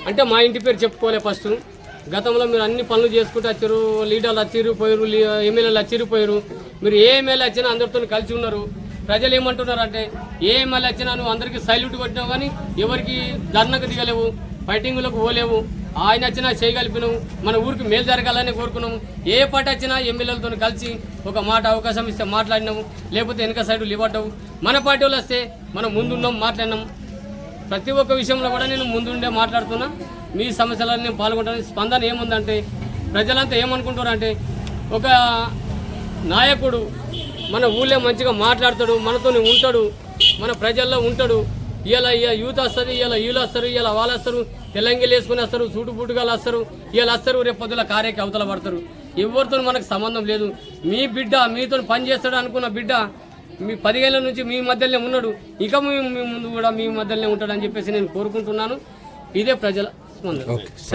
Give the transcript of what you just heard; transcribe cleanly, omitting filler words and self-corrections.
అంటే మా ఇంటి పేరు చెప్పుకోలే ఫస్ట్. గతంలో మీరు అన్ని పనులు చేసుకుంటూ వచ్చారు, లీడర్లు వచ్చిరు పోయారు, ఎమ్మెల్యేలు వచ్చిరు పోయారు. మీరు ఏ ఎమ్మెల్యే వచ్చినా అందరితో కలిసి ఉన్నారు. ప్రజలు ఏమంటున్నారు అంటే ఏ ఎమ్మెల్యే వచ్చినా నువ్వు అందరికీ సైల్యూట్ కొట్టినావు కానీ ఎవరికి ధర్నకు దిగలేవు, ఫైటింగ్లకు పోలేవు. ఆయన వచ్చినా చేయగలిపినావు, మన ఊరికి మేలు జరగాలని కోరుకున్నాము. ఏ పార్టీ వచ్చినా ఎమ్మెల్యేలతో కలిసి ఒక మాట అవకాశం ఇస్తే మాట్లాడినాము, లేకపోతే వెనక సైడు లిబడ్డావు. మన పార్టీ వాళ్ళు వస్తే మనం ముందున్నాం, మాట్లాడినాం. ప్రతి ఒక్క విషయంలో కూడా నేను ముందుండే మాట్లాడుతున్నా. మీ సమస్యలను నేను పాల్గొంటాను. స్పందన ఏముందంటే ప్రజలంతా ఏమనుకుంటారంటే ఒక నాయకుడు మన ఊళ్ళో మంచిగా మాట్లాడతాడు, మనతో ఉంటాడు, మన ప్రజల్లో ఉంటాడు. ఇలా యూత్ వస్తుంది, ఇలా వీళ్ళు వస్తారు, ఇలా వాళ్ళు వస్తారు, తెలంగాణ వేసుకుని వస్తారు, సూటుబూటుగాలు వస్తారు, ఇలా వస్తారు, రేపు పొద్దుల కార్యకి అవతల పడతారు. ఎవరితో మనకు సంబంధం లేదు. మీ బిడ్డ మీతో పని చేస్తాడు అనుకున్న బిడ్డ మీ 10 ఏళ్ళ నుంచి మీ మధ్యలోనే ఉన్నాడు, ఇక మీ ముందు కూడా మీ మధ్యలోనే ఉంటాడని చెప్పేసి నేను కోరుకుంటున్నాను. ఇదే ప్రజల స్పందన.